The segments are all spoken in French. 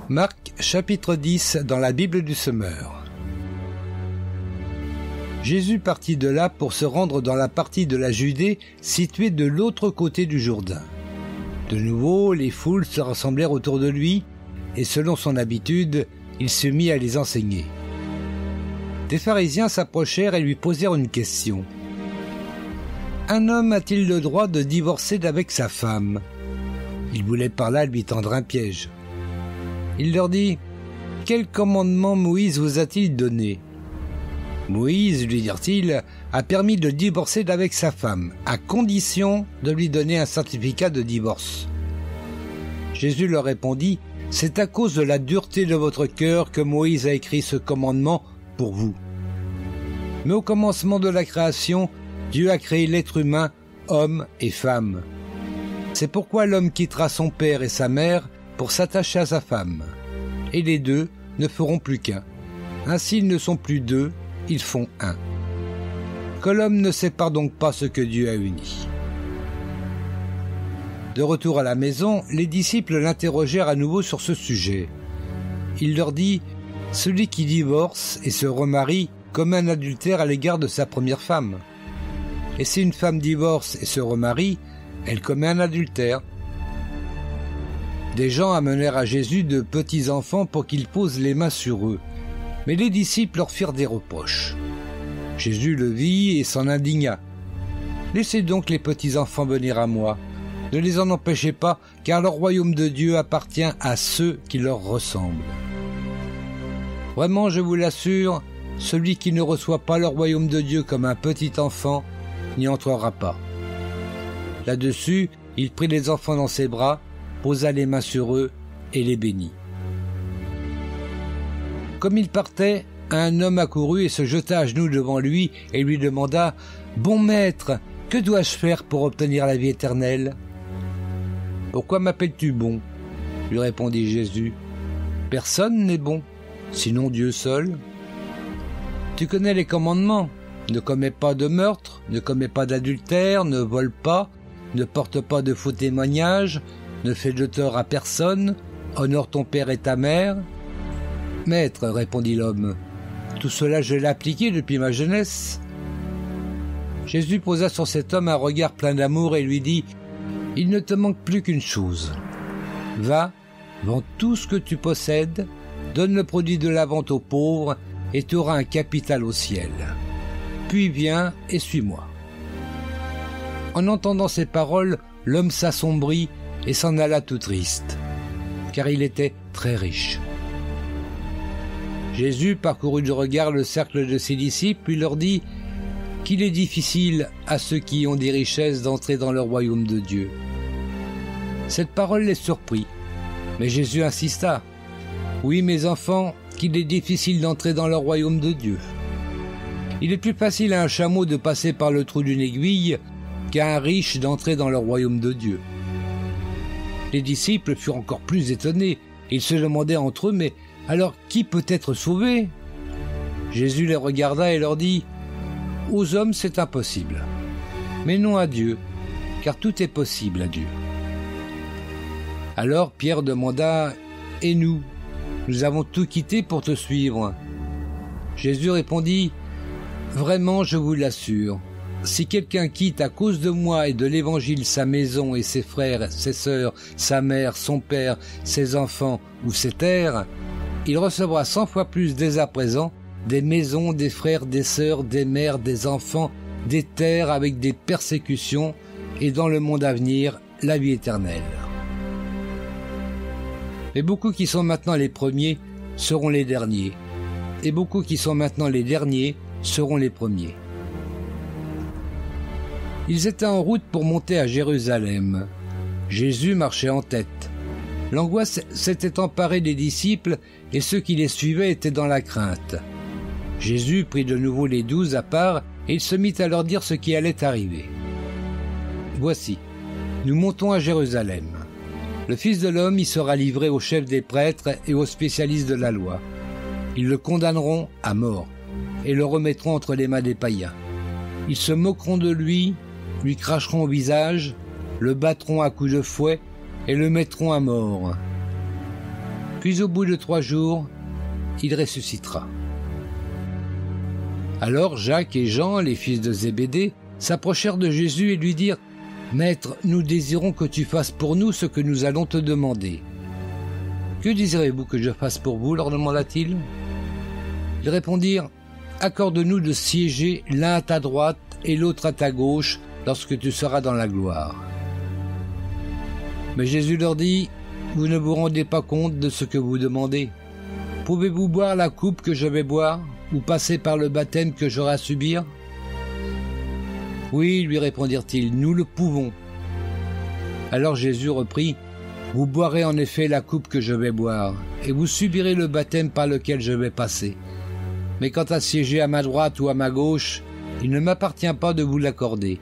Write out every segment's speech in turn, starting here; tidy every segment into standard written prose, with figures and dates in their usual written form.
Marc chapitre 10 dans la Bible du Semeur. Jésus partit de là pour se rendre dans la partie de la Judée située de l'autre côté du Jourdain. De nouveau, les foules se rassemblèrent autour de lui, et selon son habitude, il se mit à les enseigner. Des pharisiens s'approchèrent et lui posèrent une question. « Un homme a-t-il le droit de divorcer d'avec sa femme ?» Il voulait par là lui tendre un piège. Il leur dit « Quel commandement Moïse vous a-t-il donné ?» Moïse, lui dirent-ils, a permis de divorcer d'avec sa femme, à condition de lui donner un certificat de divorce. Jésus leur répondit « C'est à cause de la dureté de votre cœur que Moïse a écrit ce commandement pour vous. Mais au commencement de la création, Dieu a créé l'être humain, homme et femme. C'est pourquoi l'homme quittera son père et sa mère pour s'attacher à sa femme. Et les deux ne feront plus qu'un. Ainsi ils ne sont plus deux, ils font un. Que l'homme ne sépare donc pas ce que Dieu a uni. » De retour à la maison, les disciples l'interrogèrent à nouveau sur ce sujet. Il leur dit « Celui qui divorce et se remarie commet un adultère à l'égard de sa première femme. Et si une femme divorce et se remarie, elle commet un adultère. » Des gens amenèrent à Jésus de petits enfants pour qu'il pose les mains sur eux. Mais les disciples leur firent des reproches. Jésus le vit et s'en indigna. « Laissez donc les petits enfants venir à moi. Ne les en empêchez pas, car le royaume de Dieu appartient à ceux qui leur ressemblent. Vraiment, je vous l'assure, celui qui ne reçoit pas le royaume de Dieu comme un petit enfant n'y entrera pas. » Là-dessus, il prit les enfants dans ses bras, posa les mains sur eux et les bénit. Comme il partait, un homme accourut et se jeta à genoux devant lui et lui demanda « Bon maître, que dois-je faire pour obtenir la vie éternelle ?» « Pourquoi m'appelles-tu bon ?» lui répondit Jésus. « Personne n'est bon, sinon Dieu seul. Tu connais les commandements. Ne commets pas de meurtre, ne commets pas d'adultère, ne vole pas, ne porte pas de faux témoignages, ne fais de tort à personne, honore ton père et ta mère. »« Maître, répondit l'homme, tout cela je l'ai appliqué depuis ma jeunesse. » Jésus posa sur cet homme un regard plein d'amour et lui dit « Il ne te manque plus qu'une chose. Va, vends tout ce que tu possèdes, donne le produit de la vente aux pauvres et tu auras un capital au ciel. Puis viens et suis-moi. » En entendant ces paroles, l'homme s'assombrit et s'en alla tout triste, car il était très riche. Jésus parcourut du regard le cercle de ses disciples, puis leur dit qu'il est difficile à ceux qui ont des richesses d'entrer dans le royaume de Dieu. Cette parole les surprit, mais Jésus insista. « Oui, mes enfants, qu'il est difficile d'entrer dans le royaume de Dieu. Il est plus facile à un chameau de passer par le trou d'une aiguille qu'à un riche d'entrer dans le royaume de Dieu. » Les disciples furent encore plus étonnés. Ils se demandaient entre eux, mais alors qui peut être sauvé ? Jésus les regarda et leur dit « Aux hommes c'est impossible, mais non à Dieu, car tout est possible à Dieu. » Alors Pierre demanda « Et nous ? Nous avons tout quitté pour te suivre. » Jésus répondit « Vraiment, je vous l'assure, si quelqu'un quitte à cause de moi et de l'Évangile sa maison et ses frères, ses sœurs, sa mère, son père, ses enfants ou ses terres, il recevra 100 fois plus dès à présent des maisons, des frères, des sœurs, des mères, des enfants, des terres avec des persécutions et dans le monde à venir, la vie éternelle. Mais beaucoup qui sont maintenant les premiers seront les derniers, et beaucoup qui sont maintenant les derniers seront les premiers. Ils étaient en route pour monter à Jérusalem. Jésus marchait en tête. L'angoisse s'était emparée des disciples et ceux qui les suivaient étaient dans la crainte. Jésus prit de nouveau les 12 à part et il se mit à leur dire ce qui allait arriver. « Voici, nous montons à Jérusalem. Le Fils de l'homme y sera livré aux chefs des prêtres et aux spécialistes de la loi. Ils le condamneront à mort et le remettront entre les mains des païens. Ils se moqueront de lui, lui cracheront au visage, le battront à coups de fouet et le mettront à mort. puis au bout de 3 jours, il ressuscitera. » Alors Jacques et Jean, les fils de Zébédée, s'approchèrent de Jésus et lui dirent « Maître, nous désirons que tu fasses pour nous ce que nous allons te demander. »« Que désirez-vous que je fasse pour vous » leur demanda-t-il. Ils répondirent « Accorde-nous de siéger l'un à ta droite et l'autre à ta gauche lorsque tu seras dans la gloire. » Mais Jésus leur dit « Vous ne vous rendez pas compte de ce que vous demandez. Pouvez-vous boire la coupe que je vais boire ou passer par le baptême que j'aurai à subir ?» « Oui, lui répondirent-ils, nous le pouvons. » Alors Jésus reprit, « Vous boirez en effet la coupe que je vais boire, et vous subirez le baptême par lequel je vais passer. Mais quant à siéger à ma droite ou à ma gauche, il ne m'appartient pas de vous l'accorder.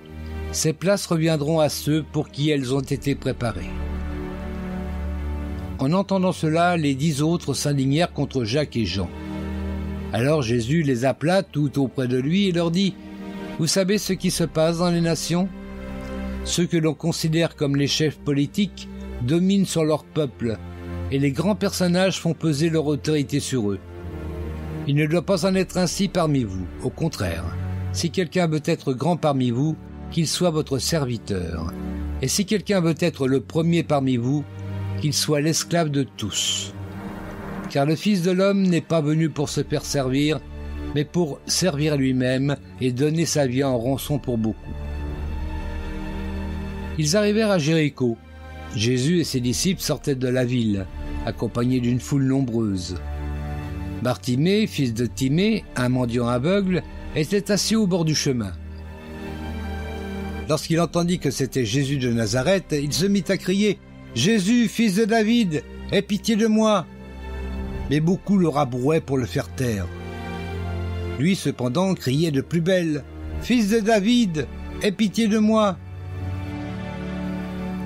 Ces places reviendront à ceux pour qui elles ont été préparées. » En entendant cela, les 10 autres s'indignèrent contre Jacques et Jean. Alors Jésus les appela tout auprès de lui et leur dit « Vous savez ce qui se passe dans les nations ? Ceux que l'on considère comme les chefs politiques dominent sur leur peuple, et les grands personnages font peser leur autorité sur eux. Il ne doit pas en être ainsi parmi vous. Au contraire, si quelqu'un veut être grand parmi vous, qu'il soit votre serviteur. Et si quelqu'un veut être le premier parmi vous, qu'il soit l'esclave de tous. Car le Fils de l'homme n'est pas venu pour se faire servir, mais pour servir lui-même et donner sa vie en rançon pour beaucoup. » Ils arrivèrent à Jéricho. Jésus et ses disciples sortaient de la ville, accompagnés d'une foule nombreuse. Bartimée, fils de Timée, un mendiant aveugle, était assis au bord du chemin. Lorsqu'il entendit que c'était Jésus de Nazareth, il se mit à crier « Jésus, fils de David, aie pitié de moi !» Mais beaucoup le rabrouaient pour le faire taire. Lui, cependant, criait de plus belle « Fils de David, aie pitié de moi !»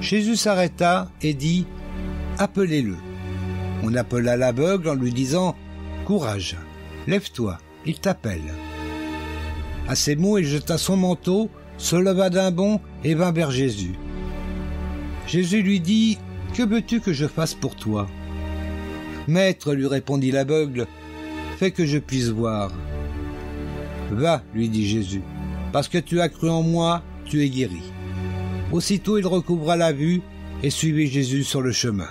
Jésus s'arrêta et dit « Appelez-le. » On appela l'aveugle en lui disant « Courage, lève-toi, il t'appelle. » À ces mots, il jeta son manteau, se leva d'un bond et vint vers Jésus. Jésus lui dit « Que veux-tu que je fasse pour toi ?» « Maître, lui répondit l'aveugle, fais que je puisse voir. » « Va, lui dit Jésus, parce que tu as cru en moi, tu es guéri. » Aussitôt il recouvra la vue et suivit Jésus sur le chemin.